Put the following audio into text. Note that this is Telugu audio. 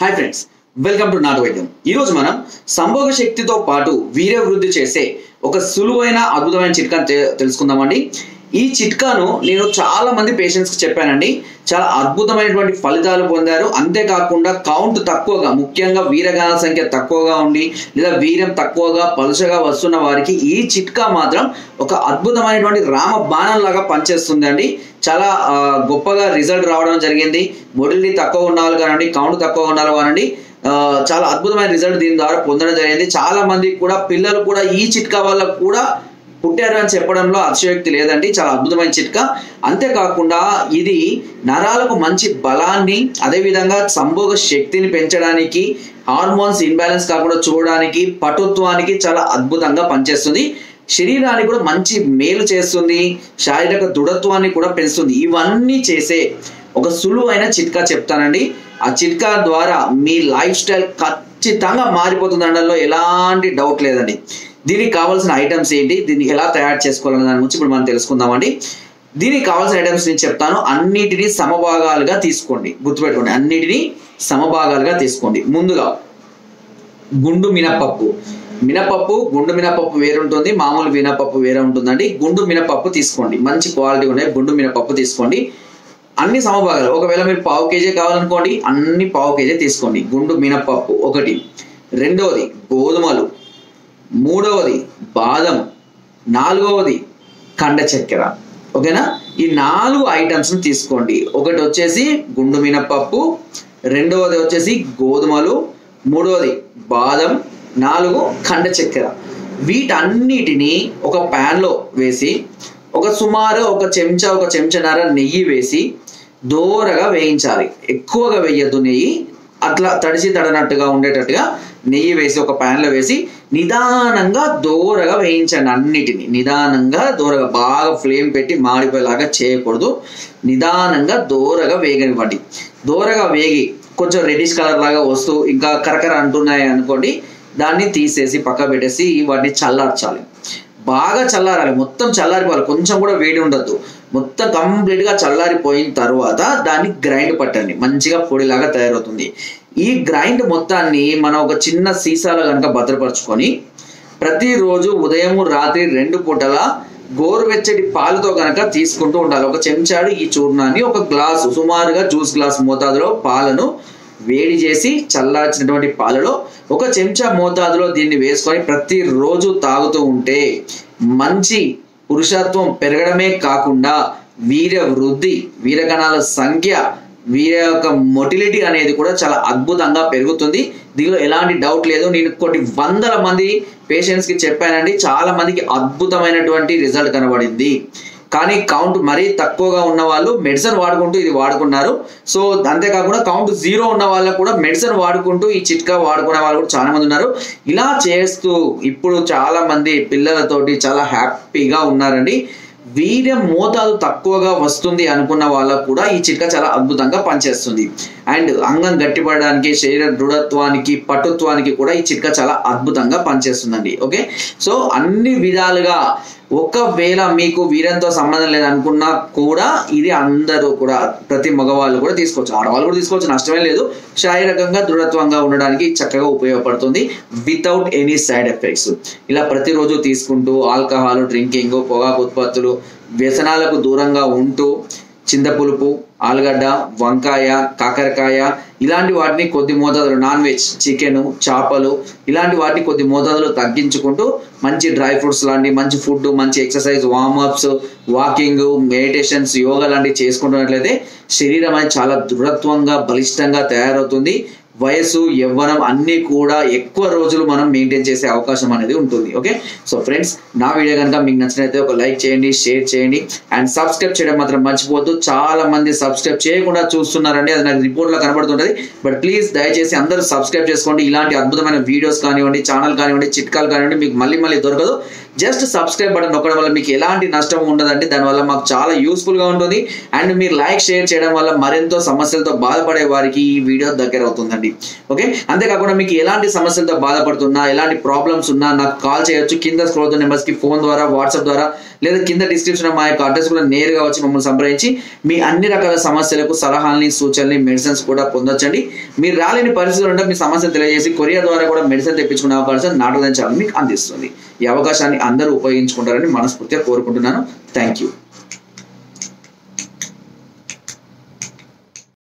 హాయ్ ఫ్రెండ్స్, వెల్కమ్ టు నాటు వైద్యం. ఈరోజు మనం సంభోగ శక్తితో పాటు వీర్య వృద్ధి చేసే ఒక సులువైన అద్భుతమైన చిట్కాను తెలుసుకుందామండి. ఈ చిట్కాను నేను చాలా మంది పేషెంట్స్కి చెప్పానండి. చాలా అద్భుతమైనటువంటి ఫలితాలు పొందారు. అంతేకాకుండా కౌంట్ తక్కువగా, ముఖ్యంగా వీరగాల సంఖ్య తక్కువగా ఉండి లేదా వీర్యం తక్కువగా పలుచగా వస్తున్న వారికి ఈ చిట్కా మాత్రం ఒక అద్భుతమైనటువంటి రామ బాణం లాగా పనిచేస్తుంది అండి. చాలా గొప్పగా రిజల్ట్ రావడం జరిగింది. మొటిలిటీ తక్కువ ఉన్న వాళ్ళు కానివ్వండి, కౌంట్ తక్కువ ఉన్న వాళ్ళు కానివ్వండి, చాలా అద్భుతమైన రిజల్ట్ దీని ద్వారా పొందడం జరిగింది. చాలా మందికి కూడా పిల్లలు కూడా ఈ చిట్కా వల్ల కూడా పుట్టారు అని చెప్పడంలో అతిశయోక్తి లేదండి. చాలా అద్భుతమైన చిట్కా. అంతేకాకుండా ఇది నరాలకు మంచి బలాన్ని, అదేవిధంగా సంభోగ శక్తిని పెంచడానికి, హార్మోన్స్ ఇంబ్యాలెన్స్ కాకుండా చూడడానికి, పటుత్వానికి చాలా అద్భుతంగా పనిచేస్తుంది. శరీరానికి కూడా మంచి మేలు చేస్తుంది, శారీరక దృఢత్వాన్ని కూడా పెంచుతుంది. ఇవన్నీ చేసే ఒక సులువైన చిట్కా చెప్తానండి. ఆ చిట్కా ద్వారా మీ లైఫ్ స్టైల్ ఖచ్చితంగా మారిపోతుంది అనడంలో ఎలాంటి డౌట్ లేదండి. దీనికి కావాల్సిన ఐటమ్స్ ఏంటి, దీన్ని ఎలా తయారు చేసుకోవాలనే దాని గురించి ఇప్పుడు మనం తెలుసుకుందామండి. దీనికి కావాల్సిన ఐటమ్స్ నేను చెప్తాను. అన్నిటినీ సమభాగాలుగా తీసుకోండి, గుర్తుపెట్టుకోండి. అన్నిటినీ సమభాగాలుగా తీసుకోండి. ముందుగా గుండు మినపప్పు. మినపప్పు, గుండు మినపప్పు వేరు ఉంటుంది, మామూలు మినపప్పు వేరే ఉంటుందండి. గుండు మినపప్పు తీసుకోండి, మంచి క్వాలిటీ ఉన్నాయి గుండు మినపప్పు తీసుకోండి. అన్ని సమభాగాలు, ఒకవేళ మీరు పావు కేజీ కావాలనుకోండి, అన్ని పావు కేజీ తీసుకోండి. గుండు మినపప్పు ఒకటి. రెండవది గోధుమలు. మూడవది బాదం. నాలుగవది కండ చక్కెర. ఓకేనా? ఈ 4 ఐటమ్స్ని తీసుకోండి. ఒకటి వచ్చేసి గుండు మినపప్పు, రెండవది వచ్చేసి గోధుమలు, మూడవది బాదం, 4 కండ చక్కెర. వీటన్నిటిని ఒక ప్యాన్లో వేసి సుమారు ఒక చెంచాన్నర నెయ్యి వేసి దోరగా వేయించాలి. ఎక్కువగా వేయద్దు నెయ్యి, అట్లా తడనట్టుగా ఉండేటట్టుగా నెయ్యి వేసి ఒక ప్యాన్లో వేసి నిదానంగా దోరగా వేయించండి. అన్నిటిని నిదానంగా దోరగా, బాగా ఫ్లేమ్ పెట్టి మాడిపోయేలాగా చేయకూడదు. నిదానంగా దోరగా వేగనివ్వండి. దోరగా వేగి కొంచెం రెడ్డిష్ కలర్ లాగా వస్తూ ఇంకా కరకర అంటున్నాయి అనుకోండి, దాన్ని తీసేసి పక్క పెట్టేసి వాటిని చల్లార్చాలి. బాగా చల్లారాలి, మొత్తం చల్లారిపోవాలి. కొంచెం కూడా వేడి ఉండద్దు. మొత్తం కంప్లీట్గా చల్లారిపోయిన తర్వాత దాన్ని గ్రైండ్ పట్టండి. మంచిగా పొడిలాగా తయారవుతుంది. ఈ గ్రైండ్ మొత్తాన్ని మనం ఒక చిన్న సీసాలో కనుక భద్రపరచుకొని ప్రతిరోజు ఉదయం రాత్రి 2 పూటల గోరువెచ్చటి పాలతో కనుక తీసుకుంటూ ఉండాలి. ఒక చెంచాడు ఈ చూర్ణాన్ని ఒక గ్లాసు, సుమారుగా జ్యూస్ గ్లాస్ మోతాదులో పాలను వేడి చేసి చల్లార్చినటువంటి పాలలో ఒక చెంచా మోతాదులో దీన్ని వేసుకొని ప్రతిరోజు తాగుతూ ఉంటే మంచి పురుషత్వం పెరగడమే కాకుండా వీర్య వృద్ధి, వీరకణాల సంఖ్య, వీరి యొక్క మొటిలిటీ అనేది కూడా చాలా అద్భుతంగా పెరుగుతుంది. దీనిలో ఎలాంటి డౌట్ లేదు. నేను కొన్ని వందల మంది పేషెంట్స్కి చెప్పానండి. చాలా మందికి అద్భుతమైనటువంటి రిజల్ట్ కనబడింది. కానీ కౌంట్ మరీ తక్కువగా ఉన్న వాళ్ళు మెడిసిన్ వాడుకుంటూ ఇది వాడుకున్నారు. సో అంతేకాకుండా కౌంట్ 0 ఉన్న వాళ్ళకు కూడా మెడిసిన్ వాడుకుంటూ ఈ చిట్కా వాడుకునే వాళ్ళు కూడా చాలా మంది ఉన్నారు. ఇలా చేస్తూ ఇప్పుడు చాలా మంది పిల్లలతోటి చాలా హ్యాపీగా ఉన్నారండి. వీర్యం మోతాదు తక్కువగా వస్తుంది అనుకున్న వాళ్ళకు కూడా ఈ చిట్కా చాలా అద్భుతంగా పనిచేస్తుంది. అండ్ అంగం గట్టిపడడానికి, శరీర దృఢత్వానికి, పటుత్వానికి కూడా ఈ చిట్కా చాలా అద్భుతంగా పనిచేస్తుందండి. ఓకే, సో అన్ని విధాలుగా ఒకవేళ మీకు వీర్యంతో సంబంధం లేదనుకున్నా కూడా ఇది అందరూ కూడా, ప్రతి మగవాళ్ళు కూడా తీసుకోవచ్చు, ఆడవాళ్ళు కూడా తీసుకోవచ్చు, నష్టమే లేదు. శారీరకంగా దృఢత్వంగా ఉండడానికి చక్కగా ఉపయోగపడుతుంది వితౌట్ ఎనీ సైడ్ ఎఫెక్ట్స్. ఇలా ప్రతిరోజు తీసుకుంటూ ఆల్కహాల్ డ్రింకింగ్, పొగాకు ఉత్పత్తులు, వ్యసనాలకు దూరంగా ఉంటూ చింతపులుపు, ఆలుగడ్డ, వంకాయ, కాకరకాయ ఇలాంటి వాటిని కొద్ది మోతాదులో, నాన్ వెజ్, చికెన్, చేపలు ఇలాంటి వాటిని కొద్ది మోతాదులో తగ్గించుకుంటూ మంచి డ్రై ఫ్రూట్స్ లాంటి మంచి ఫుడ్, మంచి exercise, warm-ups, walking, meditations, yoga లాంటివి చేసుకుంటున్నట్లయితే శరీరం అనేది చాలా దృఢత్వంగా, బలిష్టంగా తయారవుతుంది. వయసు, యవ్వనం అన్నీ కూడా ఎక్కువ రోజులు మనం మెయింటైన్ చేసే అవకాశం అనేది ఉంటుంది. ఓకే, సో ఫ్రెండ్స్, నా వీడియో కనుక మీకు నచ్చినట్లయితే ఒక లైక్ చేయండి, షేర్ చేయండి అండ్ సబ్స్క్రైబ్ చేయడం మాత్రం మర్చిపోవద్దు. చాలా మంది సబ్స్క్రైబ్ చేయకుండా చూస్తున్నారండి, అది నాకు రిపోర్ట్లో కనబడుతుంటుంది. బట్ ప్లీజ్ దయచేసి అందరూ సబ్స్క్రైబ్ చేసుకోండి. ఇలాంటి అద్భుతమైన వీడియోస్ కానివ్వండి, ఛానల్ కానివ్వండి, చిట్కాలు కానివ్వండి మీకు మళ్ళీ దొరకదు. జస్ట్ సబ్స్క్రైబ్ బటన్ నొక్కడం వల్ల మీకు ఎలాంటి నష్టం ఉండదండి. దానివల్ల మాకు చాలా యూస్ఫుల్గా ఉంటుంది. అండ్ మీరు లైక్ షేర్ చేయడం వల్ల మరెంతో సమస్యలతో బాధపడే వారికి ఈ వీడియో దగ్గర అవుతుందండి. ఓకే, అంతేకాకుండా మీకు ఎలాంటి సమస్యలతో బాధపడుతున్నా, ఎలాంటి ప్రాబ్లమ్స్ ఉన్నా నాకు కాల్ చేయొచ్చు. కింద స్క్రోల్ అవుతున్న నెంబర్స్కి ఫోన్ ద్వారా, వాట్సాప్ ద్వారా, లేదా కింద డిస్క్రిప్షన్ మా యొక్క అడ్రస్ కూడా నేరుగా వచ్చి మమ్మల్ని సంప్రదించి మీ అన్ని రకాల సమస్యలకు సలహాలని, సూచనలు, మెడిసిన్స్ కూడా పొందొచ్చండి. మీరు రాలేని పరిస్థితులు ఉంటే మీ సమస్యలు తెలియజేసి కొరియర్ ద్వారా కూడా మెడిసిన్ తెప్పించుకునే అవకాశం నాటోజన్ ఛానల్ మీకు అందిస్తుంది. ఈ అవకాశాన్ని అందరూ ఉపయోగించుకుంటారని మనస్ఫూర్తిగా కోరుకుంటున్నాను. Thank you.